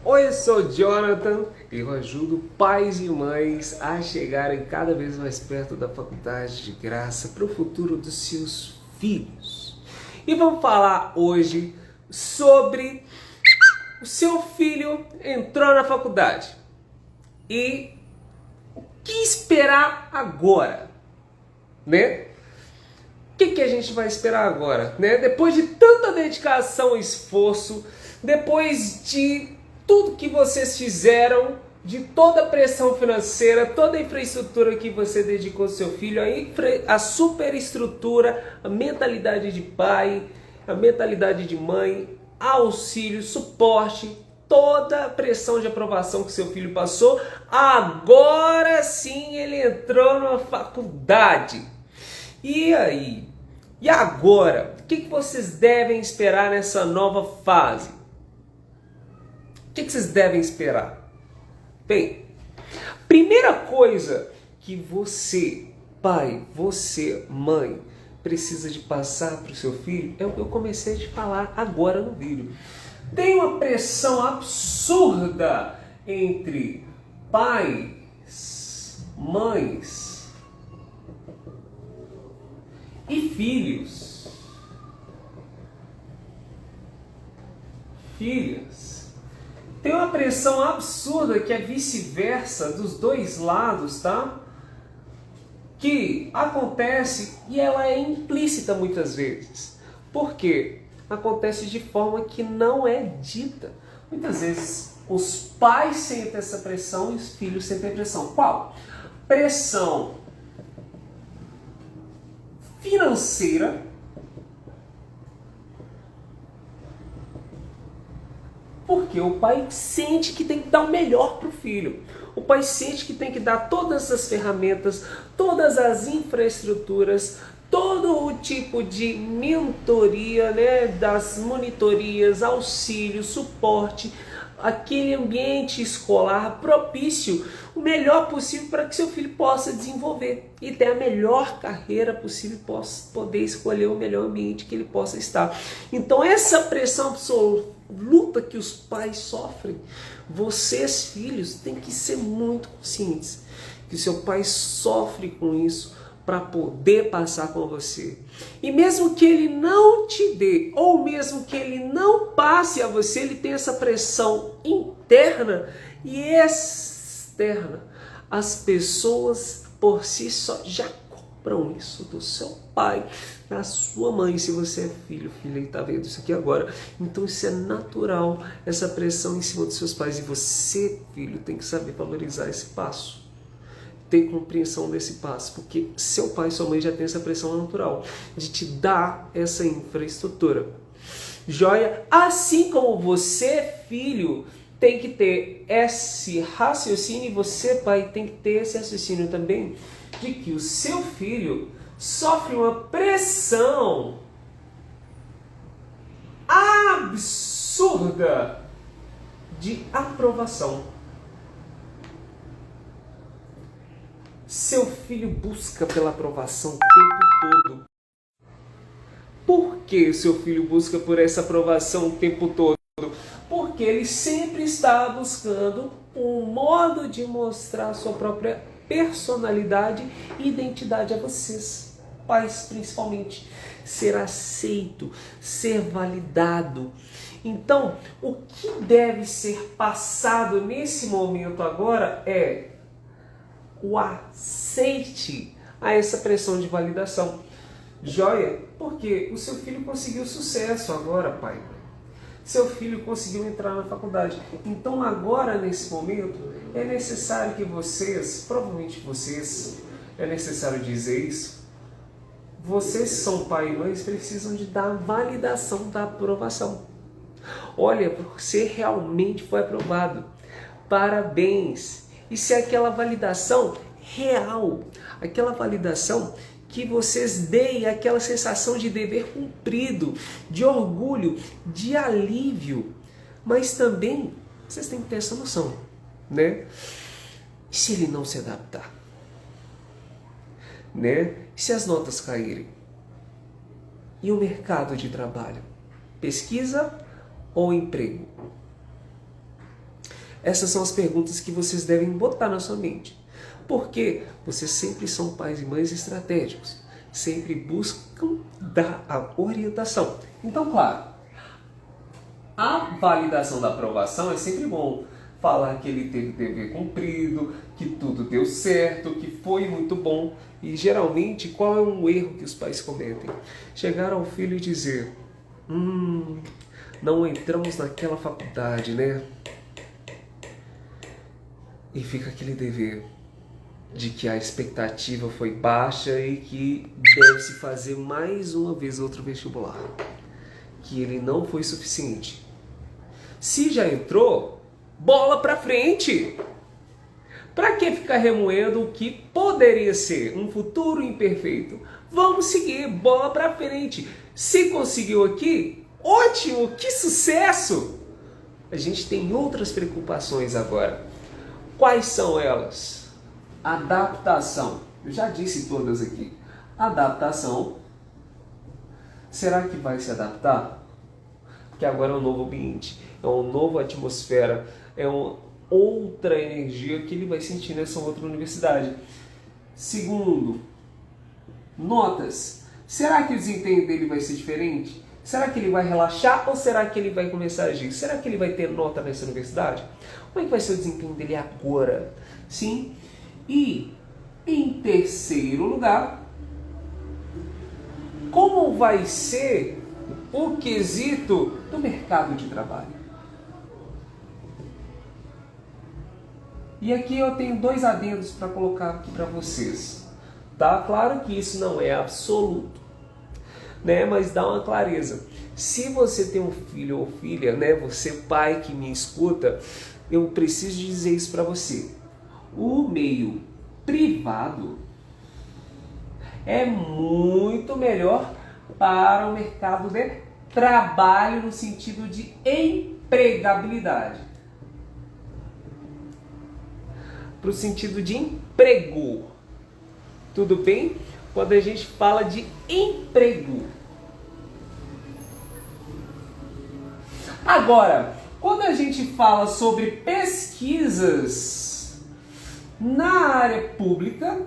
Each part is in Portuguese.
Oi, eu sou o Jonathan e eu ajudo pais e mães a chegarem cada vez mais perto da faculdade de graça para o futuro dos seus filhos. E vamos falar hoje sobre o seu filho entrou na faculdade e o que esperar agora, né? O que a gente vai esperar agora, né? Depois de tanta dedicação e esforço, depois de tudo que vocês fizeram, de toda a pressão financeira, toda a infraestrutura que você dedicou ao seu filho, a superestrutura, a mentalidade de pai, a mentalidade de mãe, auxílio, suporte, toda a pressão de aprovação que seu filho passou, agora sim ele entrou na faculdade. E aí? E agora? O que vocês devem esperar nessa nova fase? O que vocês devem esperar? Bem, primeira coisa que você, pai, você, mãe, precisa de passar para o seu filho é o que eu comecei a te falar agora no vídeo. Tem uma pressão absurda entre pais, mães e filhos. Filhas. Tem uma pressão absurda que é vice-versa dos dois lados, tá? Que acontece e ela é implícita muitas vezes. Por quê? Acontece de forma que não é dita. Muitas vezes os pais sentem essa pressão e os filhos sentem a pressão. Qual? Pressão financeira, porque o pai sente que tem que dar o melhor para o filho. O pai sente que tem que dar todas as ferramentas, todas as infraestruturas, todo o tipo de mentoria, né, das monitorias, auxílio, suporte, aquele ambiente escolar propício, o melhor possível para que seu filho possa desenvolver e ter a melhor carreira possível, possa poder escolher o melhor ambiente que ele possa estar. Então essa pressão absoluta que os pais sofrem, vocês filhos têm que ser muito conscientes que seu pai sofre com isso para poder passar com você. E mesmo que ele não te dê, ou mesmo que ele não passe a você, ele tem essa pressão interna e externa. As pessoas por si só já cobram isso do seu pai, da sua mãe, se você é filho, filha e está vendo isso aqui agora. Então isso é natural, essa pressão em cima dos seus pais. E você, filho, tem que saber valorizar esse passo. Ter compreensão desse passo, porque seu pai e sua mãe já tem essa pressão natural de te dar essa infraestrutura. Joia? Assim como você, filho, tem que ter esse raciocínio, e você, pai, tem que ter esse raciocínio também, de que o seu filho sofre uma pressão absurda de aprovação. Seu filho busca pela aprovação o tempo todo. Por que seu filho busca por essa aprovação o tempo todo? Porque ele sempre está buscando um modo de mostrar sua própria personalidade e identidade a vocês, pais principalmente. Ser aceito, ser validado. Então, o que deve ser passado nesse momento agora é o aceite a essa pressão de validação. Joia? Porque o seu filho conseguiu sucesso agora, pai. Seu filho conseguiu entrar na faculdade. Então agora, nesse momento, é necessário que vocês, provavelmente vocês, é necessário dizer isso, vocês são pai e mães, precisam de dar a validação da aprovação. Olha, você realmente foi aprovado. Parabéns! Isso é aquela validação real, aquela validação que vocês deem aquela sensação de dever cumprido, de orgulho, de alívio. Mas também vocês têm que ter essa noção, né? E se ele não se adaptar? Né? E se as notas caírem? E o mercado de trabalho? Pesquisa ou emprego? Essas são as perguntas que vocês devem botar na sua mente. Porque vocês sempre são pais e mães estratégicos. Sempre buscam dar a orientação. Então, claro, a validação da aprovação é sempre bom. Falar que ele teve dever cumprido, que tudo deu certo, que foi muito bom. E geralmente, qual é um erro que os pais cometem? Chegar ao filho e dizer: não entramos naquela faculdade, né? E fica aquele dever de que a expectativa foi baixa e que deve-se fazer mais uma vez outro vestibular. Que ele não foi suficiente. Se já entrou, bola pra frente! Pra que ficar remoendo o que poderia ser um futuro imperfeito? Vamos seguir, bola pra frente. Se conseguiu aqui, ótimo, que sucesso! A gente tem outras preocupações agora. Quais são elas? Adaptação. Eu já disse todas aqui. Adaptação. Será que vai se adaptar? Porque agora é um novo ambiente, é uma nova atmosfera, é uma outra energia que ele vai sentir nessa outra universidade. Segundo, notas. Será que o desempenho dele vai ser diferente? Será que ele vai relaxar ou será que ele vai começar a agir? Será que ele vai ter nota nessa universidade? Como é que vai ser o desempenho dele agora? Sim. E, em terceiro lugar, como vai ser o quesito do mercado de trabalho? E aqui eu tenho 2 adendos para colocar aqui para vocês. Tá? Claro que isso não é absoluto, né? Mas dá uma clareza. Se você tem um filho ou filha, né? Você pai que me escuta, eu preciso dizer isso para você. O meio privado é muito melhor para o mercado de trabalho no sentido de empregabilidade. Para o sentido de emprego. Tudo bem? Quando a gente fala de emprego. Agora, quando a gente fala sobre pesquisas na área pública,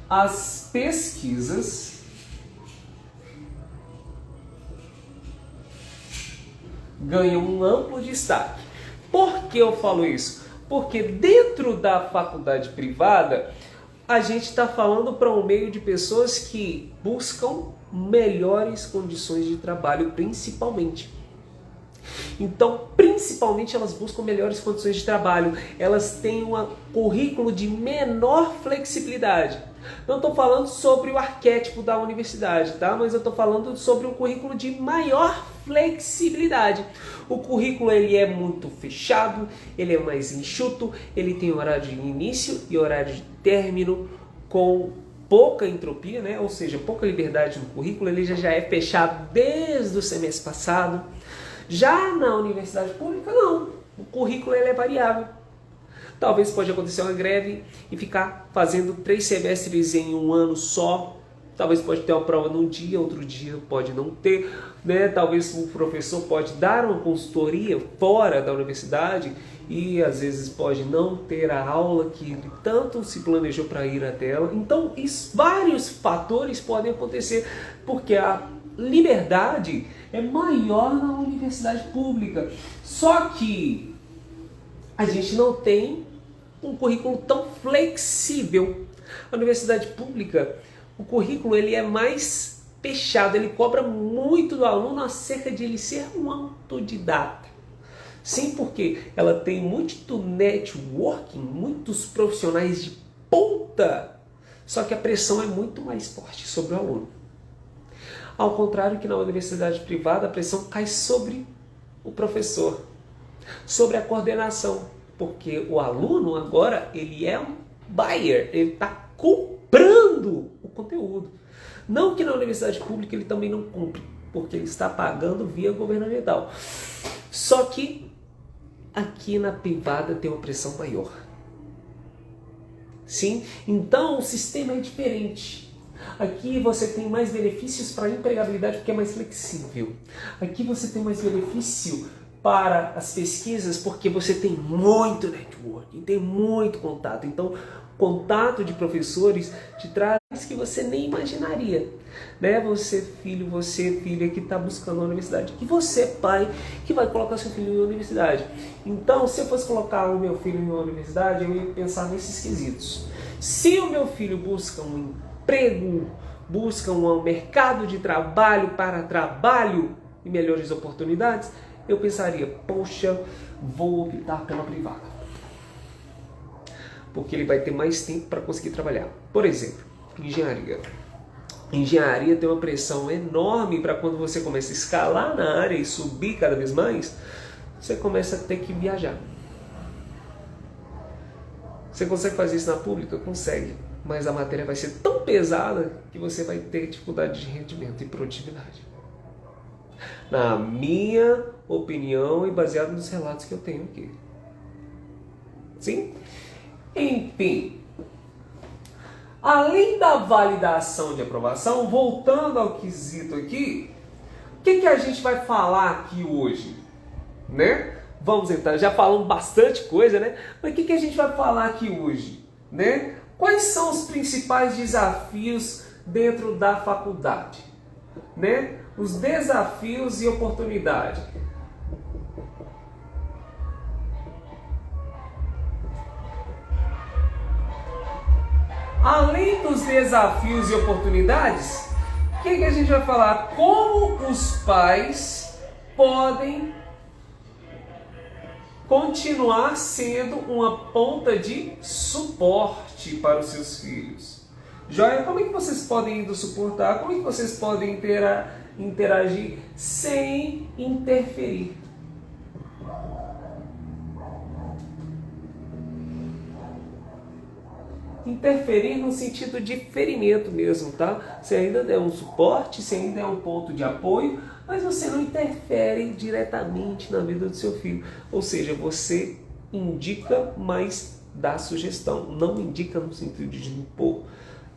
as pesquisas ganham um amplo destaque. Por que eu falo isso? Porque dentro da faculdade privada, a gente está falando para um meio de pessoas que buscam melhores condições de trabalho, principalmente. Então, principalmente, elas buscam melhores condições de trabalho. Elas têm um currículo de menor flexibilidade. Não estou falando sobre o arquétipo da universidade, tá? Mas eu estou falando sobre um currículo de maior flexibilidade. O currículo ele é muito fechado, ele é mais enxuto, ele tem horário de início e horário de término com pouca entropia, né? Ou seja, pouca liberdade no currículo. Ele já é fechado desde o semestre passado. Já na universidade pública, não. O currículo ele é variável. Talvez pode acontecer uma greve e ficar fazendo 3 semestres em um ano só. Talvez pode ter uma prova num dia, outro dia pode não ter, né? Talvez o professor pode dar uma consultoria fora da universidade e às vezes pode não ter a aula que ele tanto se planejou para ir até ela. Então, vários fatores podem acontecer porque a liberdade é maior na universidade pública. Só que a gente não tem um currículo tão flexível. A universidade pública, o currículo ele é mais fechado, ele cobra muito do aluno acerca de ele ser um autodidata. Sim, porque ela tem muito networking, muitos profissionais de ponta, só que a pressão é muito mais forte sobre o aluno. Ao contrário que na universidade privada, a pressão cai sobre o professor, sobre a coordenação, porque o aluno agora ele é um buyer, ele está comprando o conteúdo. Não que na universidade pública ele também não cumpre, porque ele está pagando via governamental. Só que aqui na privada tem uma pressão maior. Sim? Então o sistema é diferente. Aqui você tem mais benefícios para a empregabilidade porque é mais flexível. Aqui você tem mais benefício para as pesquisas porque você tem muito networking, tem muito contato. Então, contato de professores te traz que você nem imaginaria. Né? Você, filho, você, filha, que está buscando a universidade. E você, pai, que vai colocar seu filho em uma universidade. Então, se eu fosse colocar o meu filho em uma universidade, eu ia pensar nesses quesitos. Se o meu filho busca um emprego, busca um mercado de trabalho para trabalho e melhores oportunidades, eu pensaria, poxa, vou optar pela privada. Porque ele vai ter mais tempo para conseguir trabalhar. Por exemplo, engenharia. Engenharia tem uma pressão enorme para quando você começa a escalar na área e subir cada vez mais, você começa a ter que viajar. Você consegue fazer isso na pública? Consegue. Mas a matéria vai ser tão pesada que você vai ter dificuldade de rendimento e produtividade. Na minha opinião e baseado nos relatos que eu tenho aqui. Sim? Enfim. Além da validação de aprovação, voltando ao quesito aqui, o que a gente vai falar aqui hoje? Né? Vamos entrar, já falamos bastante coisa, né? Mas o que a gente vai falar aqui hoje? Né? Quais são os principais desafios dentro da faculdade? Né? Os desafios e oportunidades. Além dos desafios e oportunidades, o que a gente vai falar? Como os pais podem continuar sendo uma ponta de suporte para os seus filhos. Joia, como é que vocês podem suportar? Como é que vocês podem interagir sem interferir? Interferir no sentido de ferimento mesmo, tá? Você ainda é um suporte, você ainda é um ponto de apoio, mas você não interfere diretamente na vida do seu filho. Ou seja, você indica, mas dá sugestão. Não indica no sentido de impor.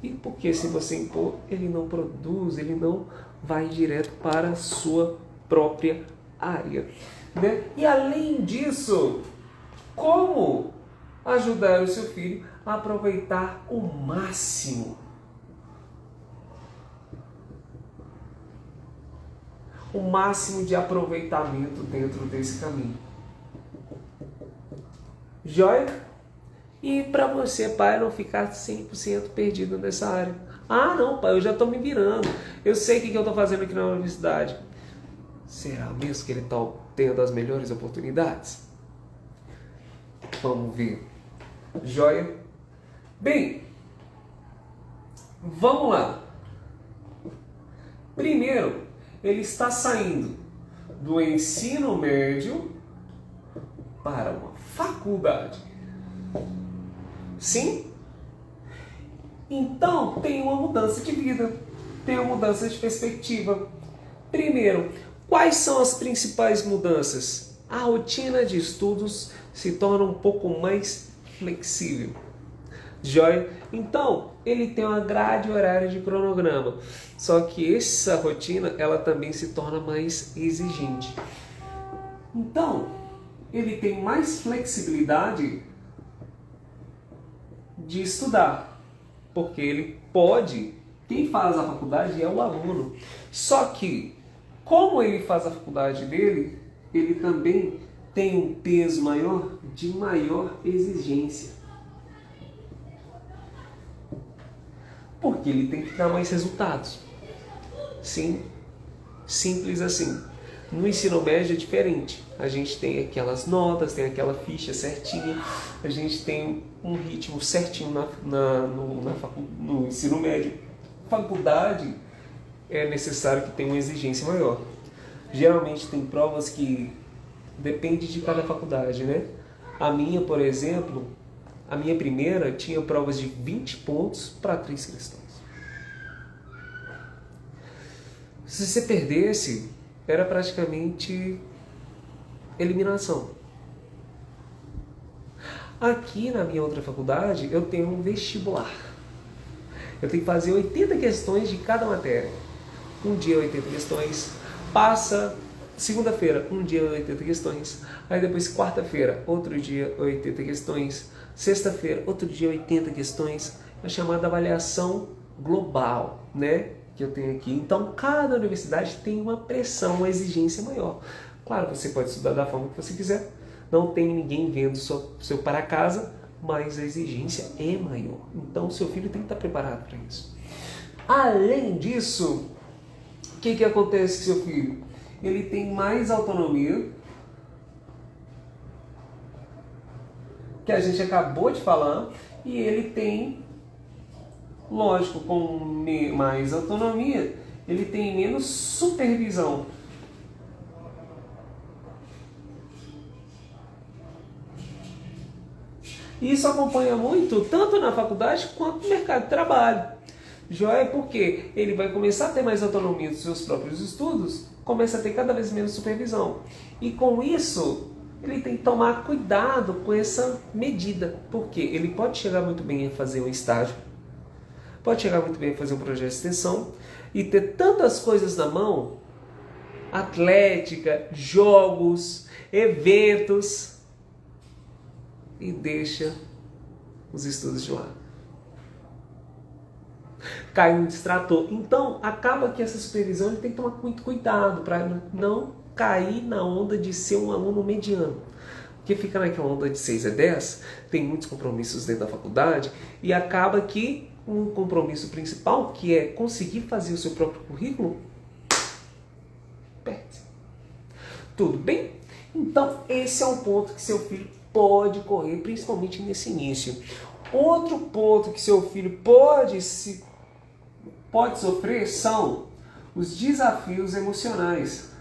E porque se você impor, ele não produz, ele não vai direto para a sua própria área. Né? E além disso, como ajudar o seu filho a aproveitar o máximo de aproveitamento dentro desse caminho. Joia? E para você, pai, não ficar 100% perdido nessa área. Ah, não, pai, eu já estou me virando. Eu sei o que eu estou fazendo aqui na universidade. Será mesmo que ele está tendo as melhores oportunidades? Vamos ver. Joia? Bem, vamos lá. Primeiro, ele está saindo do ensino médio para uma faculdade. Sim? Então, tem uma mudança de vida, tem uma mudança de perspectiva. Primeiro, quais são as principais mudanças? A rotina de estudos se torna um pouco mais flexível. Joia? Então, ele tem uma grade horária de cronograma. Só que essa rotina, ela também se torna mais exigente. Então, ele tem mais flexibilidade de estudar. Porque ele pode, quem faz a faculdade é o aluno. Só que, como ele faz a faculdade dele, ele também tem um peso maior de maior exigência. Porque ele tem que dar mais resultados. Sim, simples assim. No ensino médio é diferente. A gente tem aquelas notas, tem aquela ficha certinha, a gente tem um ritmo certinho no ensino médio. Faculdade é necessário que tenha uma exigência maior. Geralmente tem provas que depende de cada faculdade, né? A minha, por exemplo, a minha primeira tinha provas de 20 pontos para 3 questões. Se você perdesse, era praticamente eliminação. Aqui na minha outra faculdade, eu tenho um vestibular. Eu tenho que fazer 80 questões de cada matéria. Um dia 80 questões, passa segunda-feira, um dia 80 questões, aí depois quarta-feira, outro dia 80 questões, sexta-feira, outro dia 80 questões, é chamada avaliação global, né? Que eu tenho aqui. Então, cada universidade tem uma pressão, uma exigência maior. Claro, você pode estudar da forma que você quiser, não tem ninguém vendo seu para casa, mas a exigência é maior. Então, seu filho tem que estar preparado para isso. Além disso, o que acontece com seu filho? Ele tem mais autonomia, que a gente acabou de falar, e ele tem, lógico, com mais autonomia, ele tem menos supervisão. E isso acompanha muito, tanto na faculdade quanto no mercado de trabalho. Joia, porque ele vai começar a ter mais autonomia dos seus próprios estudos, começa a ter cada vez menos supervisão. E com isso, ele tem que tomar cuidado com essa medida, porque ele pode chegar muito bem a fazer um estágio, pode chegar muito bem a fazer um projeto de extensão e ter tantas coisas na mão, atlética, jogos, eventos, e deixa os estudos de lado. Cai um distrator. Então, acaba que essa supervisão ele tem que tomar muito cuidado para não cair na onda de ser um aluno mediano. Porque fica naquela onda de 6 a 10, tem muitos compromissos dentro da faculdade e acaba que um compromisso principal, que é conseguir fazer o seu próprio currículo, perde. Tudo bem? Então, esse é um ponto que seu filho pode correr, principalmente nesse início. Outro ponto que seu filho pode sofrer são os desafios emocionais.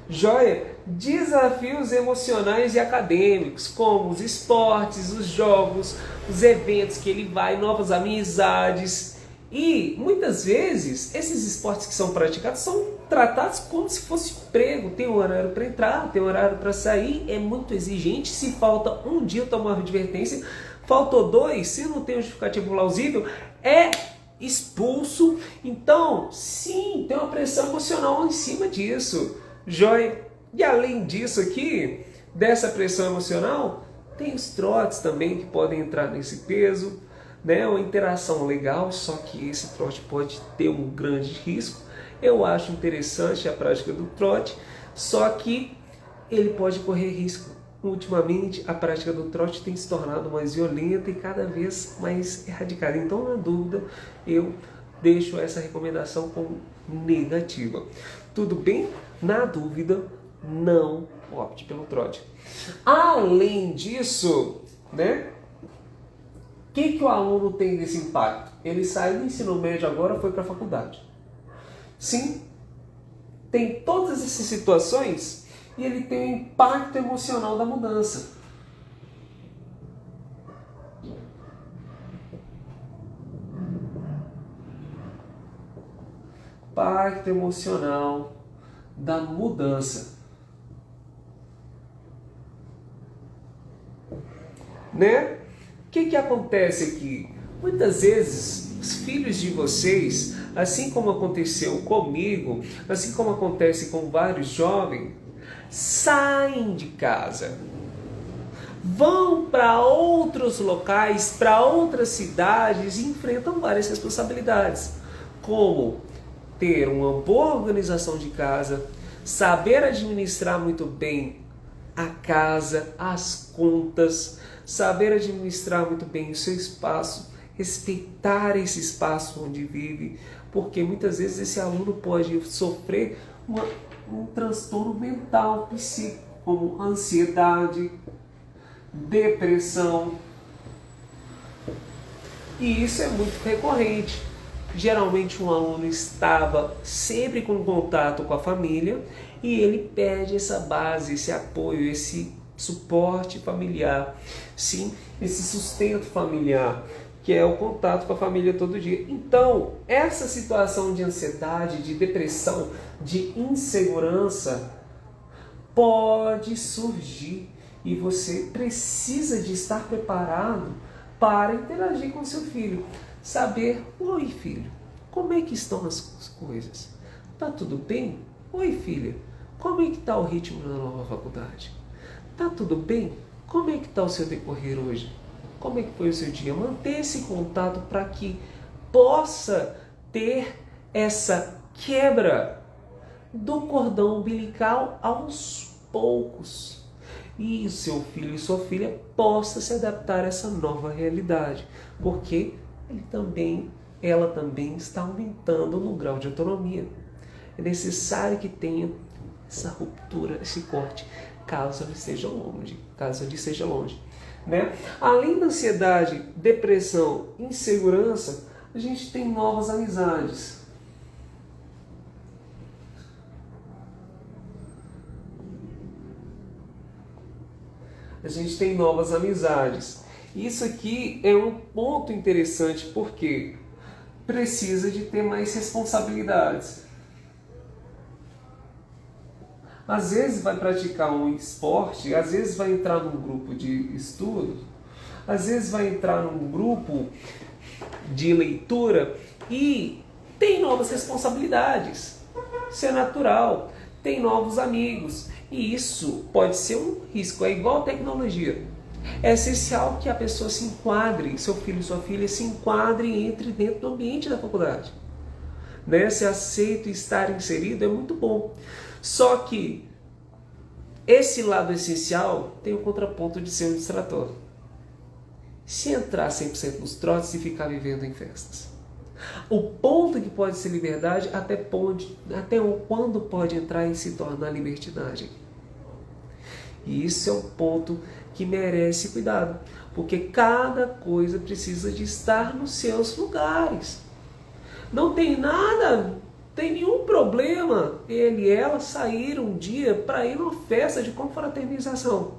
Joia? Desafios emocionais e acadêmicos, como os esportes, os jogos, os eventos que ele vai, novas amizades. E muitas vezes esses esportes que são praticados são tratados como se fosse emprego. Tem um horário para entrar, tem um horário para sair, é muito exigente. Se falta um dia, toma uma advertência. Faltou 2, se não tem um justificativo plausível, é expulso. Então, sim, tem uma pressão emocional em cima disso. Joia? E além disso aqui, dessa pressão emocional, tem os trotes também que podem entrar nesse peso, né? Uma interação legal, só que esse trote pode ter um grande risco. Eu acho interessante a prática do trote, só que ele pode correr risco. Ultimamente, a prática do trote tem se tornado mais violenta e cada vez mais erradicada. Então, na dúvida, eu deixo essa recomendação como negativa. Tudo bem? Na dúvida, não opte pelo trote. Além disso, né? O que o aluno tem desse impacto? Ele saiu do ensino médio agora, foi para a faculdade. Sim, tem todas essas situações e ele tem um impacto emocional da mudança. Impacto emocional da mudança. Né? O que acontece aqui? Muitas vezes, os filhos de vocês, assim como aconteceu comigo, assim como acontece com vários jovens, saem de casa, vão para outros locais, para outras cidades e enfrentam várias responsabilidades, como ter uma boa organização de casa, saber administrar muito bem a casa, as contas, saber administrar muito bem o seu espaço, respeitar esse espaço onde vive, porque muitas vezes esse aluno pode sofrer um transtorno mental, psíquico, como ansiedade, depressão. E isso é muito recorrente. Geralmente um aluno estava sempre com contato com a família e ele perde essa base, esse apoio, esse suporte familiar, sim, esse sustento familiar, que é o contato com a família todo dia. Então, essa situação de ansiedade, de depressão, de insegurança, pode surgir e você precisa de estar preparado para interagir com seu filho. Saber, oi filho, como é que estão as coisas? Tá tudo bem? Oi filha, como é que está o ritmo na nova faculdade? Tá tudo bem? Como é que está o seu decorrer hoje? Como é que foi o seu dia? Manter esse contato para que possa ter essa quebra do cordão umbilical aos poucos. E o seu filho e sua filha possa se adaptar a essa nova realidade. Porque ela também está aumentando no grau de autonomia. É necessário que tenha essa ruptura, esse corte, caso ele esteja longe. Né? Além da ansiedade, depressão, insegurança, a gente tem novas amizades. Isso aqui é um ponto interessante porque precisa de ter mais responsabilidades. Às vezes vai praticar um esporte, às vezes vai entrar num grupo de estudo, às vezes vai entrar num grupo de leitura e tem novas responsabilidades. Isso é natural. Tem novos amigos. E isso pode ser um risco. É igual a tecnologia. É essencial que a pessoa se enquadre, seu filho e sua filha se enquadrem e entre dentro do ambiente da faculdade. Né? Se aceito estar inserido é muito bom. Só que esse lado essencial tem o contraponto de ser um distrator. Se entrar 100% nos trotes e ficar vivendo em festas. O ponto que pode ser liberdade até quando pode entrar e se tornar libertinagem. E isso é um ponto que merece cuidado. Porque cada coisa precisa de estar nos seus lugares. Não tem nenhum problema ele e ela sair um dia para ir numa festa de confraternização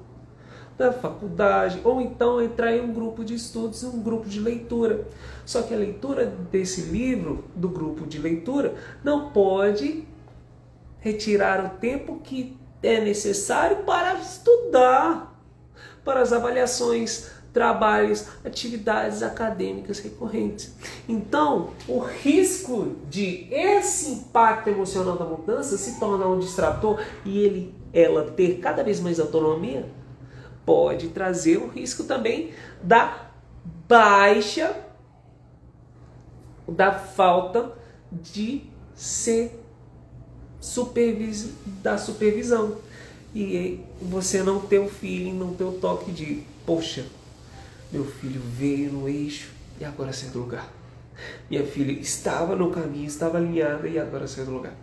da faculdade, ou então entrar em um grupo de estudos, um grupo de leitura. Só que a leitura desse livro, do grupo de leitura, não pode retirar o tempo que é necessário para estudar, para as avaliações, trabalhos, atividades acadêmicas recorrentes. Então, o risco de esse impacto emocional da mudança se tornar um distrator e ela ter cada vez mais autonomia, pode trazer o risco também da falta de supervisão. E você não ter o feeling, não ter o toque de, poxa, meu filho veio no eixo e agora saiu do lugar. Minha filha estava no caminho, estava alinhada e agora saiu do lugar.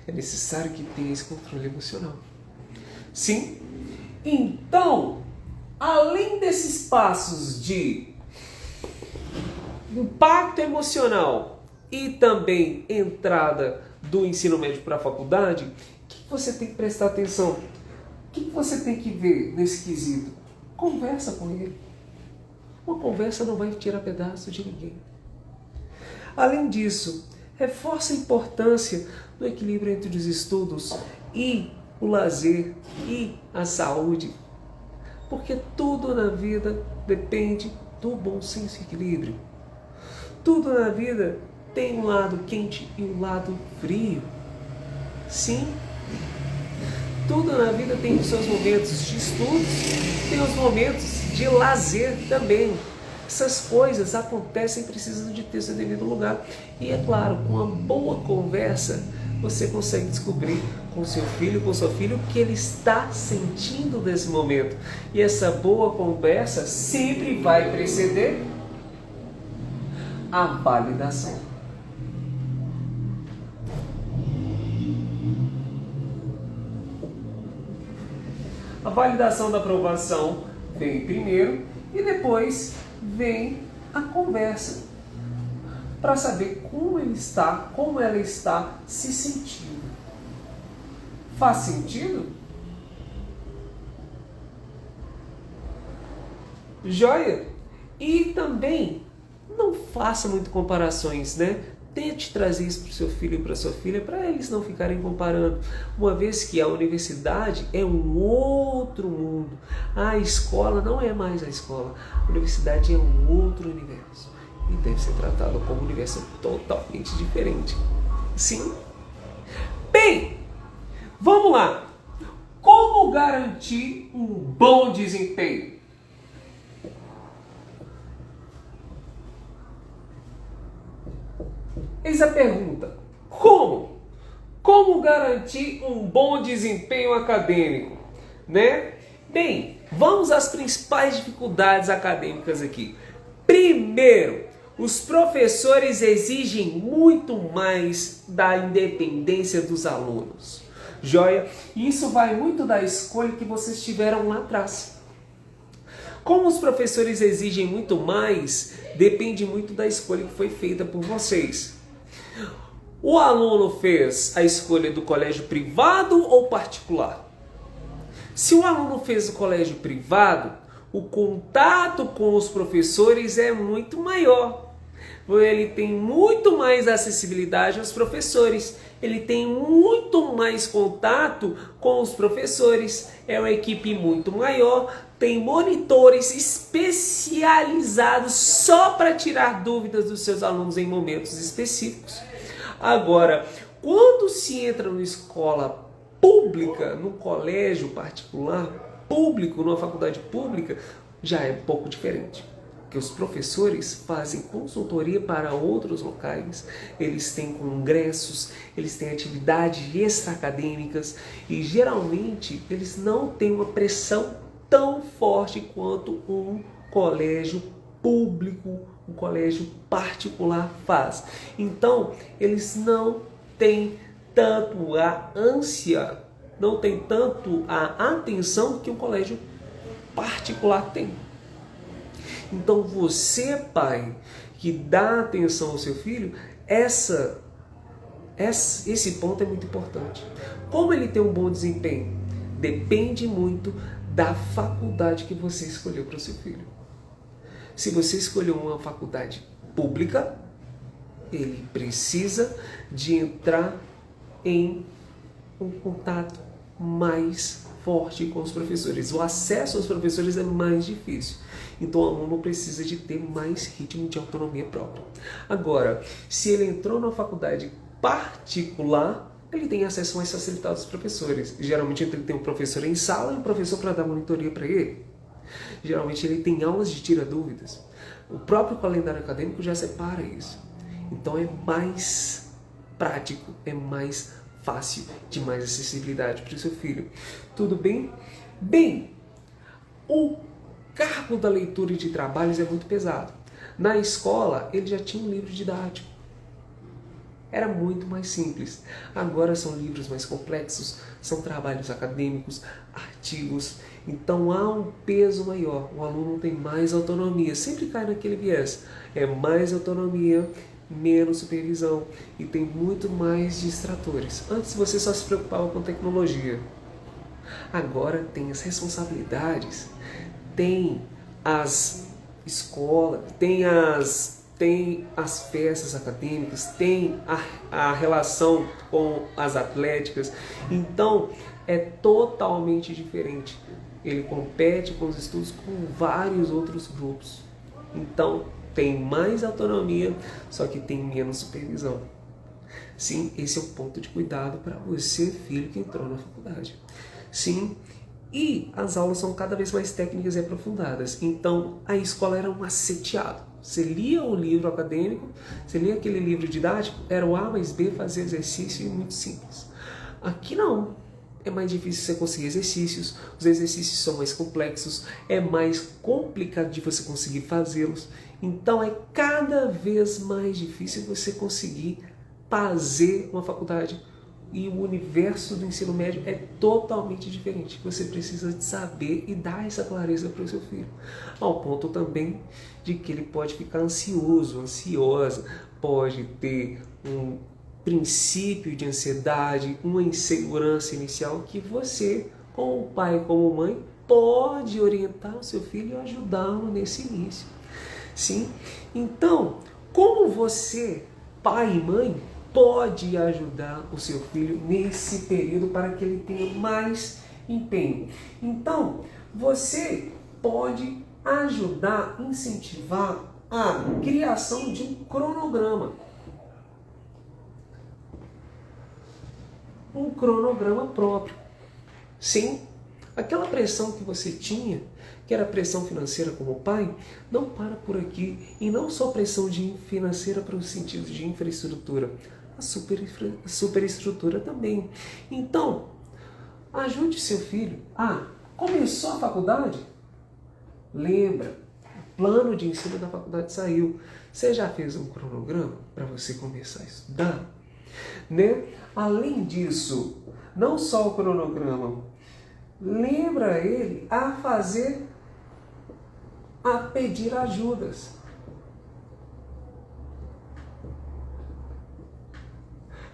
É necessário que tenha esse controle emocional. Sim? Então, além desses passos de impacto emocional e também entrada do ensino médio para a faculdade, o que você tem que prestar atenção? O que você tem que ver nesse quesito? Conversa com ele. Uma conversa não vai tirar pedaço de ninguém. Além disso, reforça a importância do equilíbrio entre os estudos e o lazer e a saúde. Porque tudo na vida depende do bom senso e equilíbrio. Tudo na vida tem um lado quente e um lado frio. Sim. Tudo na vida tem os seus momentos de estudos, tem os momentos de lazer também. Essas coisas acontecem e precisam de ter seu devido lugar. E é claro, com uma boa conversa, você consegue descobrir com seu filho, com sua filha, o que ele está sentindo nesse momento. E essa boa conversa sempre vai preceder a validação. A validação da aprovação vem primeiro e depois vem a conversa para saber como ela está se sentindo. Faz sentido? Joia? E também não faça muito comparações, né? Tente trazer isso para o seu filho e para a sua filha, para eles não ficarem comparando, uma vez que a universidade é um outro mundo. A escola não é mais a escola, a universidade é um outro universo e deve ser tratado como um universo totalmente diferente. Sim? Bem, vamos lá. Como garantir um bom desempenho? Eis a pergunta: como? Como garantir um bom desempenho acadêmico? Né? Bem, vamos às principais dificuldades acadêmicas aqui. Primeiro, os professores exigem muito mais da independência dos alunos. Joia? Isso vai muito da escolha que vocês tiveram lá atrás. Como os professores exigem muito mais, depende muito da escolha que foi feita por vocês. O aluno fez a escolha do colégio privado ou particular? Se o aluno fez o colégio privado, o contato com os professores é muito maior. Ele tem muito mais acessibilidade aos professores. Ele tem muito mais contato com os professores. É uma equipe muito maior. Tem monitores especializados só para tirar dúvidas dos seus alunos em momentos específicos. Agora, quando se entra numa escola pública, num colégio particular, público, numa faculdade pública, já é um pouco diferente. Porque os professores fazem consultoria para outros locais, eles têm congressos, eles têm atividades extra-acadêmicas e geralmente eles não têm uma pressão tão forte quanto um colégio público, um colégio particular faz. Então, eles não têm tanto a ânsia, não têm tanto a atenção que um colégio particular tem. Então, você, pai, que dá atenção ao seu filho, esse ponto é muito importante. Como ele tem um bom desempenho? Depende muito da faculdade que você escolheu para o seu filho. Se você escolheu uma faculdade pública, ele precisa de entrar em um contato mais forte com os professores. O acesso aos professores é mais difícil. Então o aluno precisa de ter mais ritmo de autonomia própria. Agora, se ele entrou na faculdade particular, ele tem acesso mais facilitado aos professores. Geralmente ele tem um professor em sala e um professor para dar monitoria para ele. Geralmente ele tem aulas de tira dúvidas. O próprio calendário acadêmico já separa isso. Então é mais prático, é mais fácil, de mais acessibilidade para o seu filho. Tudo bem? Bem, o cargo da leitura de trabalhos é muito pesado. Na escola, ele já tinha um livro didático. Era muito mais simples. Agora são livros mais complexos, são trabalhos acadêmicos, artigos. Então há um peso maior. O aluno tem mais autonomia. Sempre cai naquele viés. É mais autonomia, menos supervisão. E tem muito mais distratores. Antes você só se preocupava com tecnologia. Agora tem as responsabilidades. Tem as escolas, tem as festas acadêmicas, tem a relação com as atléticas. Então é totalmente diferente. Ele compete com os estudos com vários outros grupos. Então tem mais autonomia, só que tem menos supervisão. Sim, esse é um ponto de cuidado para você, filho, que entrou na faculdade. Sim, e as aulas são cada vez mais técnicas e aprofundadas. Então a escola era um asseteado. Você lia o livro acadêmico, você lia aquele livro didático, era o A mais B, fazer exercício e muito simples. Aqui não. É mais difícil você conseguir exercícios, os exercícios são mais complexos, é mais complicado de você conseguir fazê-los. Então é cada vez mais difícil você conseguir fazer uma faculdade. E o universo do ensino médio é totalmente diferente. Você precisa de saber e dar essa clareza para o seu filho. Ao ponto também de que ele pode ficar ansioso, ansiosa, pode ter um princípio de ansiedade, uma insegurança inicial que você, como pai, como mãe, pode orientar o seu filho e ajudá-lo nesse início. Sim? Então, como você pai e mãe pode ajudar o seu filho nesse período para que ele tenha mais empenho. Então, você pode ajudar, incentivar a criação de um cronograma. Um cronograma próprio. Sim, aquela pressão que você tinha, que era pressão financeira como pai, não para por aqui. E não só pressão financeira para o sentido de infraestrutura, a superestrutura também. Então, ajude seu filho. Começou a faculdade? Lembra, o plano de ensino da faculdade saiu. Você já fez um cronograma para você começar a estudar? Né? Além disso, não só o cronograma, lembra ele a pedir ajudas.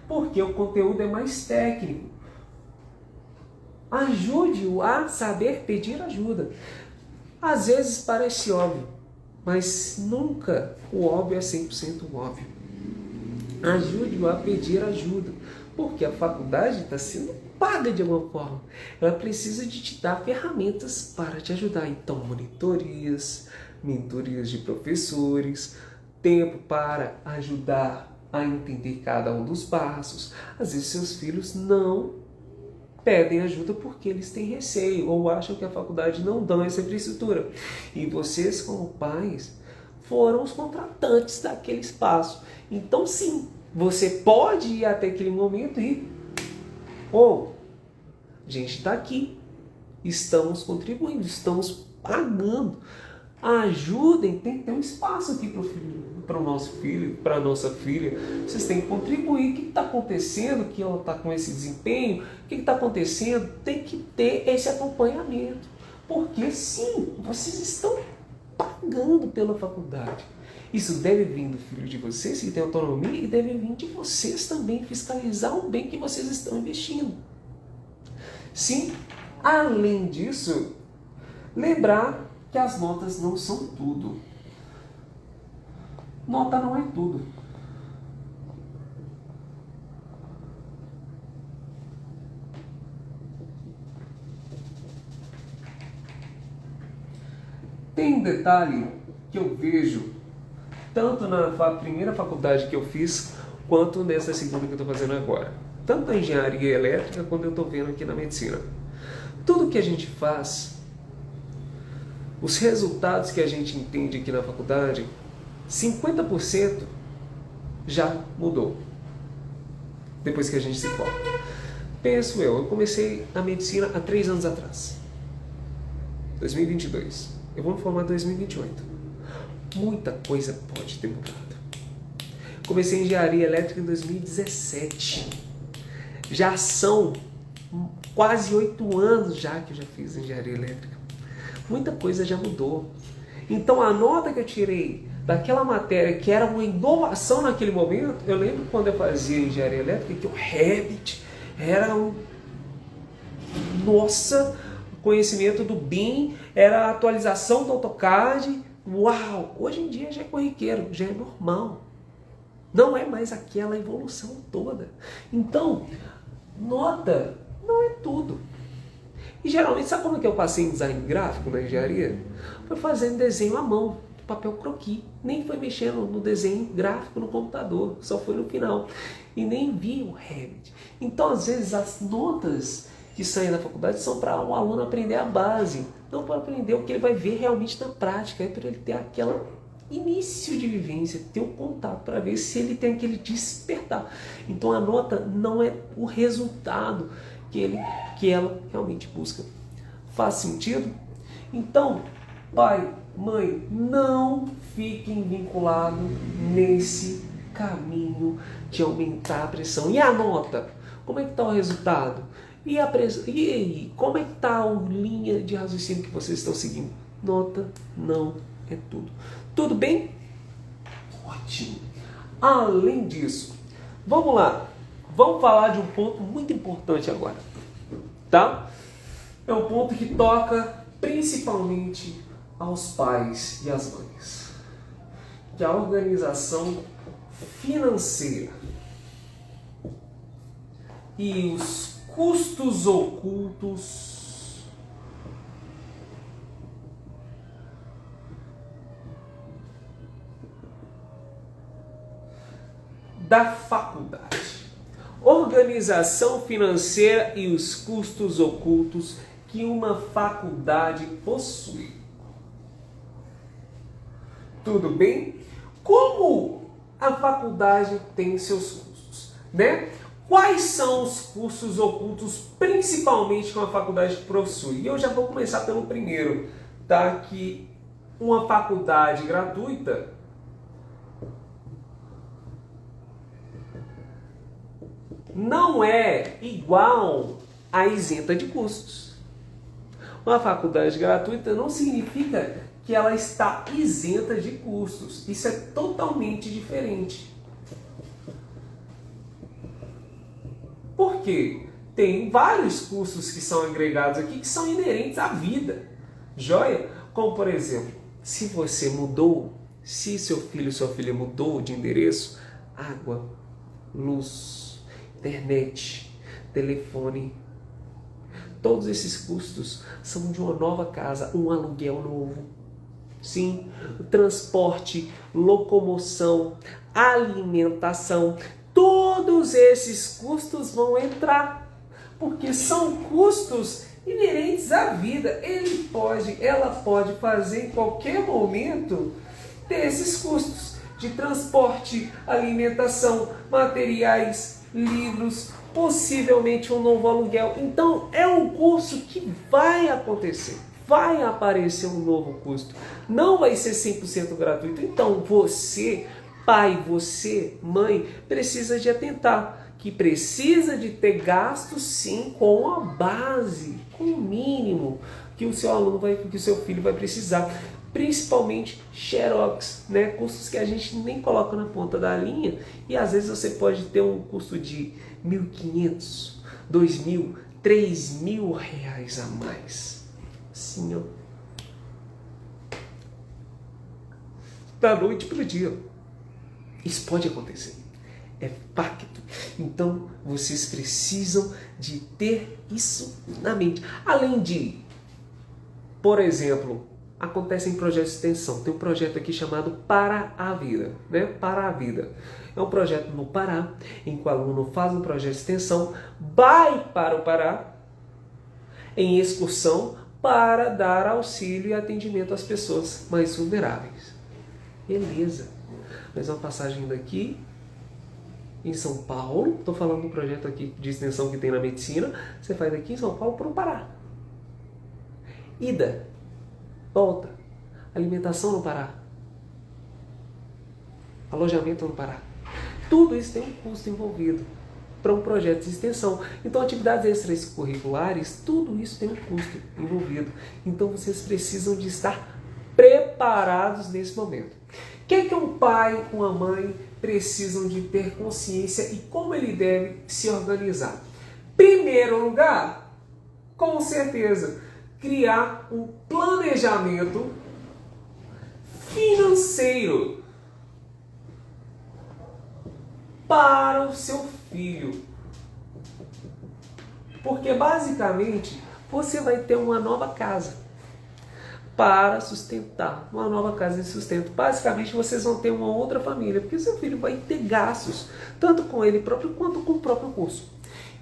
Porque o conteúdo é mais técnico. Ajude-o a saber pedir ajuda. Às vezes parece óbvio, mas nunca o óbvio é 100% óbvio. Ajude-o a pedir ajuda, porque a faculdade está sendo paga de alguma forma. Ela precisa de te dar ferramentas para te ajudar. Então, mentorias de professores, tempo para ajudar a entender cada um dos passos. Às vezes seus filhos não pedem ajuda porque eles têm receio ou acham que a faculdade não dá essa infraestrutura. E vocês, como pais, foram os contratantes daquele espaço. Então, sim, você pode ir até aquele momento e... a gente está aqui, estamos contribuindo, estamos pagando. Ajudem, tem que ter um espaço aqui para o nosso filho, para a nossa filha. Vocês têm que contribuir. O que está acontecendo? Que ela está com esse desempenho? O que está acontecendo? Tem que ter esse acompanhamento. Porque sim, vocês estão pagando pela faculdade. Isso deve vir do filho de vocês, que tem autonomia, e deve vir de vocês também, fiscalizar o bem que vocês estão investindo. Sim, além disso, lembrar que as notas não são tudo. Nota não é tudo. Tem um detalhe que eu vejo tanto na primeira faculdade que eu fiz, quanto nessa segunda que eu estou fazendo agora. Tanto na engenharia elétrica, quanto eu estou vendo aqui na medicina. Tudo que a gente faz, os resultados que a gente entende aqui na faculdade, 50% já mudou depois que a gente se forma. Penso eu comecei a medicina há 3 anos atrás, 2022. Eu vou me formar em 2028. Muita coisa pode ter mudado. Comecei engenharia elétrica em 2017. Já são quase 8 anos já que eu já fiz engenharia elétrica. Muita coisa já mudou. Então a nota que eu tirei daquela matéria que era uma inovação naquele momento, eu lembro quando eu fazia engenharia elétrica que o Revit era conhecimento do BIM, era a atualização do AutoCAD. Uau! Hoje em dia já é corriqueiro, já é normal. Não é mais aquela evolução toda. Então, nota não é tudo. E geralmente, sabe como que eu passei em design gráfico na engenharia? Foi fazendo desenho à mão, papel croquis. Nem foi mexendo no desenho gráfico no computador, só foi no final. E nem vi o Revit. Então, às vezes, as notas que saem da faculdade são para o aluno aprender a base, não para aprender o que ele vai ver realmente na prática, é para ele ter aquele início de vivência, ter o contato para ver se ele tem aquele despertar. Então a nota não é o resultado que ela realmente busca. Faz sentido? Então, pai, mãe, não fiquem vinculados nesse caminho de aumentar a pressão. E a nota? Como é que está o resultado? E aí, como é que está a linha de raciocínio que vocês estão seguindo? Nota não é tudo. Tudo bem? Ótimo. Além disso, vamos lá. Vamos falar de um ponto muito importante agora. Tá? É um ponto que toca principalmente aos pais e às mães. Que é a organização financeira e os custos ocultos da faculdade. Organização financeira e os custos ocultos que uma faculdade possui. Tudo bem? Como a faculdade tem seus custos, né? Quais são os custos ocultos, principalmente que uma faculdade possui? E eu já vou começar pelo primeiro, tá? Que uma faculdade gratuita não é igual a isenta de custos. Uma faculdade gratuita não significa que ela está isenta de custos. Isso é totalmente diferente. Por quê? Tem vários custos que são agregados aqui que são inerentes à vida. Joia? Como, por exemplo, se você mudou, se seu filho ou sua filha mudou de endereço, água, luz, internet, telefone, todos esses custos são de uma nova casa, um aluguel novo. Sim, transporte, locomoção, alimentação, todos esses custos vão entrar, porque são custos inerentes à vida. Ela pode fazer em qualquer momento ter esses custos de transporte, alimentação, materiais, livros, possivelmente um novo aluguel. Então é um curso que vai acontecer. Vai aparecer um novo custo. Não vai ser 100% gratuito. Então você, pai, você, mãe, precisa de atentar que precisa de ter gastos sim com a base, com o mínimo que o seu aluno que o seu filho vai precisar. Principalmente xerox, né? Custos que a gente nem coloca na ponta da linha e às vezes você pode ter um custo de R$1.500, R$2.000, R$3.000 a mais. Sim, ó. Da noite para o dia. Isso pode acontecer. É pacto. Então, vocês precisam de ter isso na mente. Além de, por exemplo, acontece em projetos de extensão. Tem um projeto aqui chamado Para a Vida, né? Para a Vida. É um projeto no Pará, em que o aluno faz um projeto de extensão, vai para o Pará em excursão para dar auxílio e atendimento às pessoas mais vulneráveis. Beleza. Mas uma passagem daqui em São Paulo, estou falando do projeto aqui de extensão que tem na medicina, você faz daqui em São Paulo para o Pará. Ida, volta, alimentação no Pará, alojamento no Pará. Tudo isso tem um custo envolvido para um projeto de extensão. Então, atividades extracurriculares, tudo isso tem um custo envolvido. Então, vocês precisam de estar preparados nesse momento. O que é que um pai, uma mãe precisam de ter consciência e como ele deve se organizar? Primeiro lugar, com certeza, criar um planejamento financeiro para o seu filho. Porque basicamente você vai ter uma nova casa para sustentar, uma nova casa de sustento. Basicamente vocês vão ter uma outra família, porque seu filho vai ter gastos, tanto com ele próprio quanto com o próprio curso.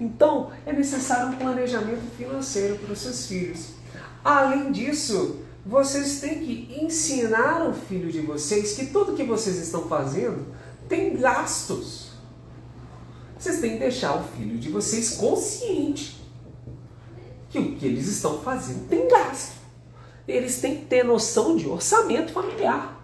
Então é necessário um planejamento financeiro para os seus filhos. Além disso, vocês têm que ensinar o filho de vocês que tudo que vocês estão fazendo tem gastos. Vocês têm que deixar o filho de vocês consciente que o que eles estão fazendo tem gasto. Eles têm que ter noção de orçamento familiar.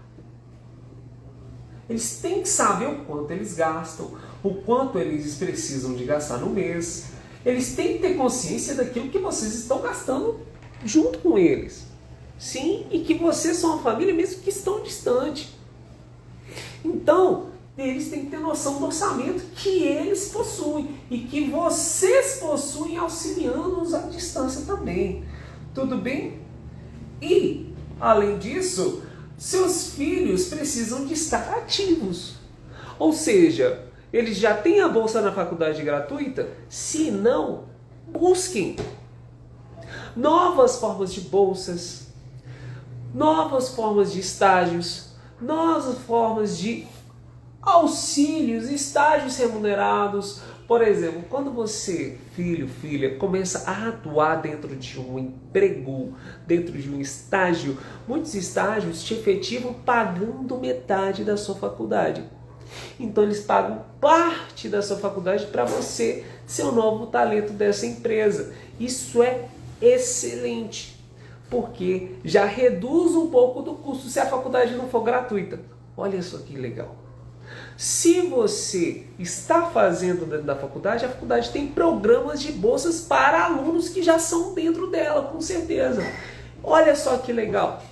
Eles têm que saber o quanto eles gastam, o quanto eles precisam de gastar no mês. Eles têm que ter consciência daquilo que vocês estão gastando junto com eles. Sim, e que vocês são uma família mesmo que estão distante. Então, eles têm que ter noção do orçamento que eles possuem e que vocês possuem, auxiliando-os à distância também. Tudo bem? E, além disso, seus filhos precisam de estar ativos. Ou seja, eles já têm a bolsa na faculdade gratuita? Se não, busquem novas formas de bolsas, novas formas de estágios, novas formas de auxílios, estágios remunerados. Por exemplo, quando você, filho, filha, começa a atuar dentro de um emprego, dentro de um estágio, muitos estágios te efetivam pagando metade da sua faculdade. Então eles pagam parte da sua faculdade para você ser o novo talento dessa empresa. Isso é excelente, porque já reduz um pouco do custo se a faculdade não for gratuita. Olha só que legal. Se você está fazendo dentro da faculdade, a faculdade tem programas de bolsas para alunos que já são dentro dela, com certeza. Olha só que legal.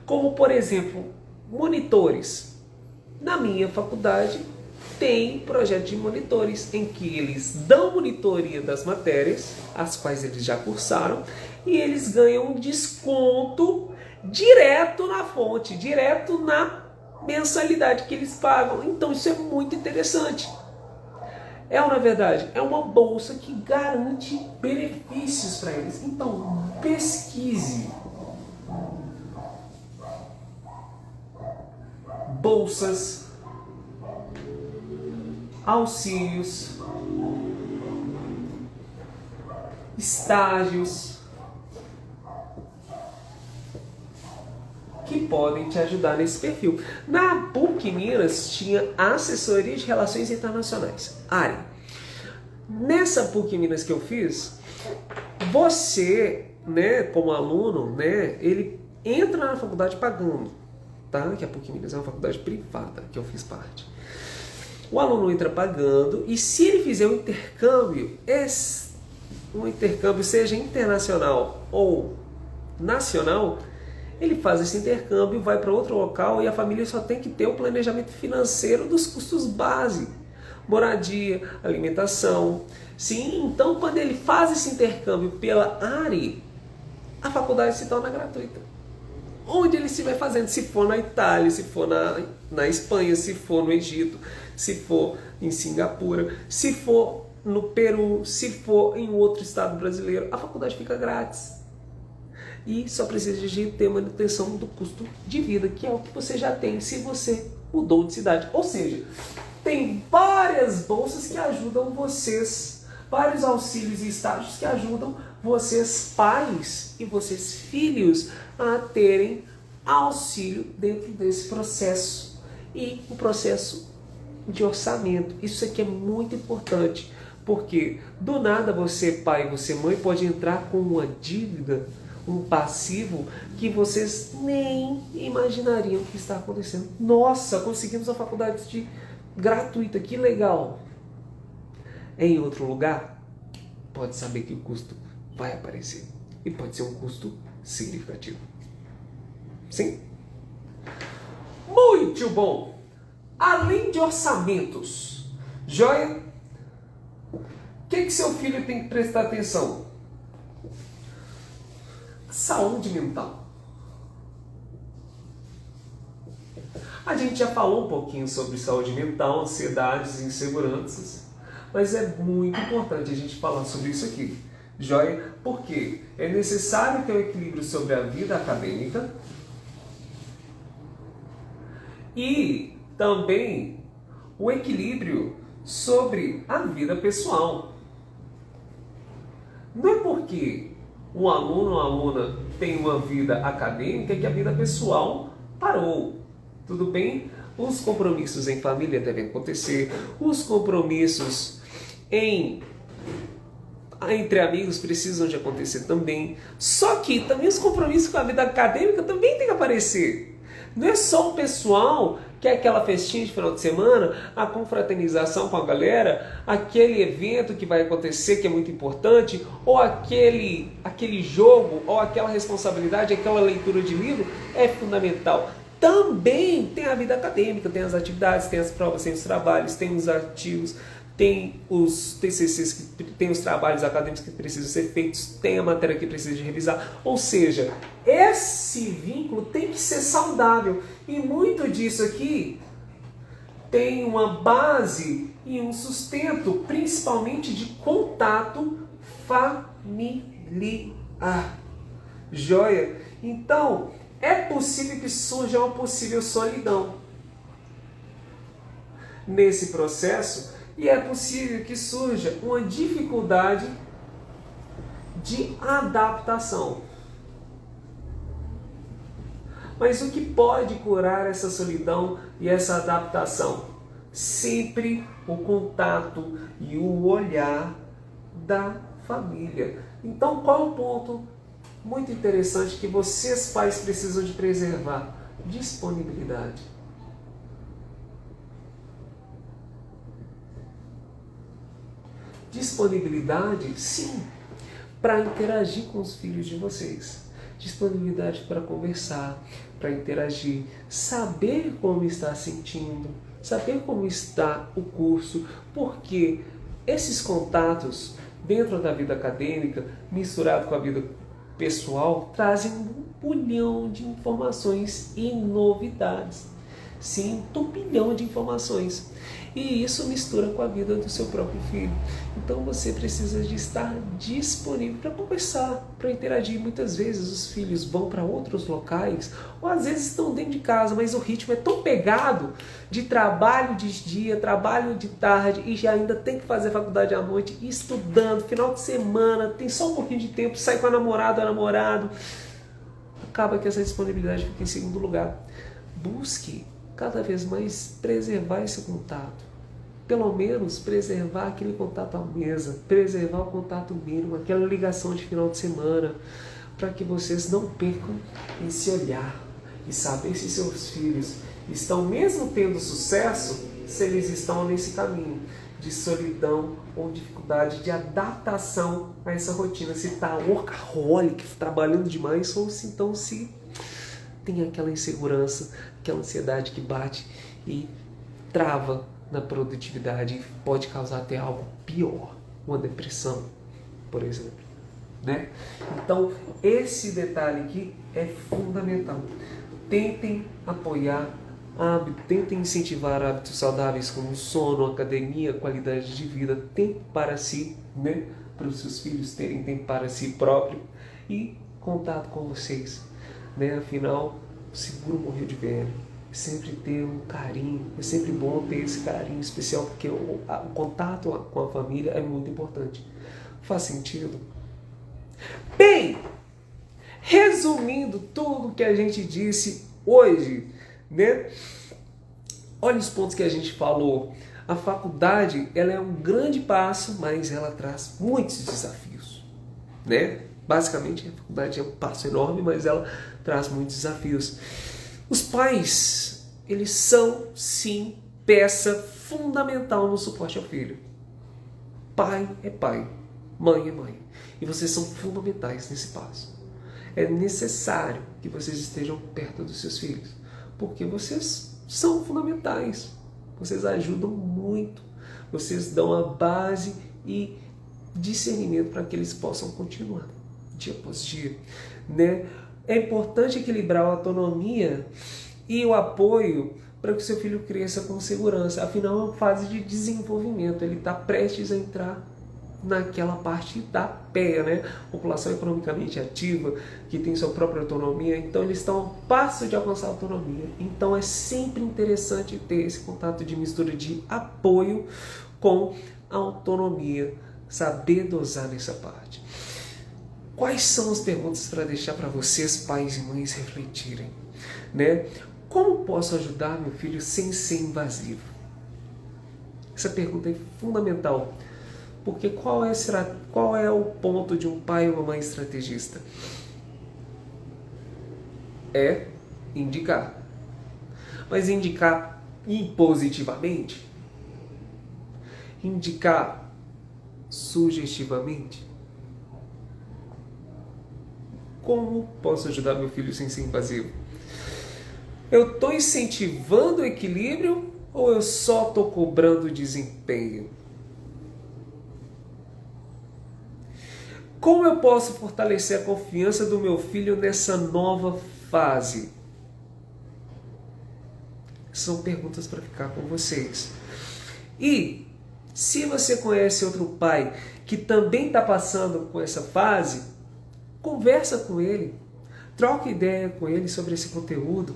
Como, por exemplo, monitores. Na minha faculdade tem projeto de monitores em que eles dão monitoria das matérias, as quais eles já cursaram, e eles ganham um desconto direto na fonte, direto na mensalidade que eles pagam. Então isso é muito interessante. É ou não é verdade? É uma bolsa que garante benefícios para eles. Então pesquise bolsas, auxílios, estágios que podem te ajudar nesse perfil. Na PUC Minas tinha assessoria de relações internacionais, ARE. Nessa PUC Minas que eu fiz, você, né, como aluno, né, ele entra na faculdade pagando, tá? Que a PUC Minas é uma faculdade privada que eu fiz parte. O aluno entra pagando e se ele fizer um intercâmbio seja internacional ou nacional, ele faz esse intercâmbio, vai para outro local e a família só tem que ter o planejamento financeiro dos custos base, moradia, alimentação. Sim, então quando ele faz esse intercâmbio pela ARE, a faculdade se torna gratuita. Onde ele estiver fazendo, se for na Itália, se for na Espanha, se for no Egito, se for em Singapura, se for no Peru, se for em outro estado brasileiro, a faculdade fica grátis. E só precisa de ter manutenção do custo de vida, que é o que você já tem se você mudou de cidade. Ou seja, tem várias bolsas que ajudam vocês, vários auxílios e estágios que ajudam vocês pais e vocês filhos a terem auxílio dentro desse processo. E o processo de orçamento, isso aqui é muito importante, porque do nada você, pai, você, mãe, pode entrar com uma dívida, um passivo que vocês nem imaginariam que está acontecendo. Nossa, conseguimos a faculdade gratuita, que legal! Em outro lugar, pode saber que o custo vai aparecer. E pode ser um custo significativo. Sim? Muito bom! Além de orçamentos, joia? O que seu filho tem que prestar atenção? Saúde mental. A gente já falou um pouquinho sobre saúde mental, ansiedades e inseguranças, mas é muito importante a gente falar sobre isso aqui, joia? Porque é necessário ter um equilíbrio sobre a vida acadêmica e também o equilíbrio sobre a vida pessoal. Não é porque um aluno ou aluna tem uma vida acadêmica que a vida pessoal parou. Tudo bem? Os compromissos em família devem acontecer, os compromissos entre amigos precisam de acontecer também. Só que também os compromissos com a vida acadêmica também tem que aparecer. Não é só o pessoal que é aquela festinha de final de semana, a confraternização com a galera, aquele evento que vai acontecer que é muito importante, ou aquele jogo, ou aquela responsabilidade, aquela leitura de livro é fundamental. Também tem a vida acadêmica, tem as atividades, tem as provas, tem os trabalhos, tem os artigos, tem os TCCs, tem os trabalhos acadêmicos que precisam ser feitos, tem a matéria que precisa de revisar. Ou seja, esse vínculo tem que ser saudável. E muito disso aqui tem uma base e um sustento, principalmente de contato familiar. Joia? Então, é possível que surja uma possível solidão nesse processo e é possível que surja uma dificuldade de adaptação. Mas o que pode curar essa solidão e essa adaptação? Sempre o contato e o olhar da família. Então, qual é o ponto muito interessante que vocês pais precisam de preservar? Disponibilidade. Disponibilidade, sim, para interagir com os filhos de vocês. Disponibilidade para conversar, para interagir, saber como está sentindo, saber como está o curso, porque esses contatos dentro da vida acadêmica, misturado com a vida pessoal, trazem um bulhão de informações e novidades. Sim, um turbilhão de informações. E isso mistura com a vida do seu próprio filho. Então você precisa de estar disponível para conversar, para interagir. Muitas vezes os filhos vão para outros locais, ou às vezes estão dentro de casa, mas o ritmo é tão pegado de trabalho de dia, trabalho de tarde, e já ainda tem que fazer faculdade à noite, estudando, final de semana, tem só um pouquinho de tempo, sai com a namorada ou namorado. Acaba que essa disponibilidade fica em segundo lugar. Busque cada vez mais preservar esse contato. Pelo menos preservar aquele contato à mesa, preservar o contato mínimo, aquela ligação de final de semana, para que vocês não percam esse olhar e saber se seus filhos estão mesmo tendo sucesso, se eles estão nesse caminho de solidão ou dificuldade de adaptação a essa rotina, se está workaholic, trabalhando demais, ou se então se tem aquela insegurança, aquela ansiedade que bate e trava na produtividade e pode causar até algo pior, uma depressão, por exemplo. Né? Então, esse detalhe aqui é fundamental. Tentem apoiar hábitos, tentem incentivar hábitos saudáveis como sono, academia, qualidade de vida, tempo para si, né? Para os seus filhos terem tempo para si próprio e contato com vocês. Né? Afinal, o seguro morreu de velho. Sempre ter um carinho, é sempre bom ter esse carinho especial, porque o contato com a família é muito importante. Faz sentido? Bem, resumindo tudo que a gente disse hoje, né? Olha os pontos que a gente falou. A faculdade, ela é um grande passo, mas ela traz muitos desafios, né? Basicamente, a faculdade é um passo enorme, mas ela traz muitos desafios. Os pais, eles são, sim, peça fundamental no suporte ao filho. Pai é pai, mãe é mãe. E vocês são fundamentais nesse passo. É necessário que vocês estejam perto dos seus filhos, porque vocês são fundamentais. Vocês ajudam muito. Vocês dão a base e discernimento para que eles possam continuar dia após dia, né? É importante equilibrar a autonomia e o apoio para que o seu filho cresça com segurança. Afinal, é uma fase de desenvolvimento. Ele está prestes a entrar naquela parte da PEA, né? População economicamente ativa, que tem sua própria autonomia. Então, eles estão a passo de alcançar a autonomia. Então, é sempre interessante ter esse contato de mistura de apoio com autonomia. Saber dosar nessa parte. Quais são as perguntas para deixar para vocês, pais e mães, refletirem? Né? Como posso ajudar meu filho sem ser invasivo? Essa pergunta é fundamental, porque qual é o ponto de um pai ou uma mãe estrategista? É indicar. Mas indicar impositivamente? Indicar sugestivamente? Como posso ajudar meu filho sem ser invasivo? Eu estou incentivando o equilíbrio ou eu só estou cobrando desempenho? Como eu posso fortalecer a confiança do meu filho nessa nova fase? São perguntas para ficar com vocês. E se você conhece outro pai que também está passando por essa fase, conversa com ele, troca ideia com ele sobre esse conteúdo,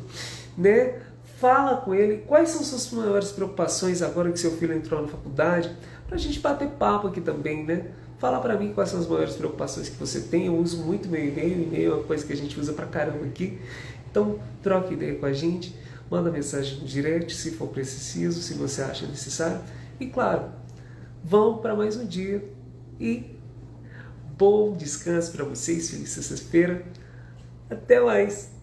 né? Fala com ele quais são suas maiores preocupações agora que seu filho entrou na faculdade, para a gente bater papo aqui também, né? Fala para mim quais são as maiores preocupações que você tem. Eu uso muito meu e-mail é uma coisa que a gente usa pra caramba aqui. Então, troca ideia com a gente, manda mensagem no direct se for preciso, se você acha necessário. E claro, vão para mais um dia e bom descanso para vocês, feliz sexta-feira. Até mais!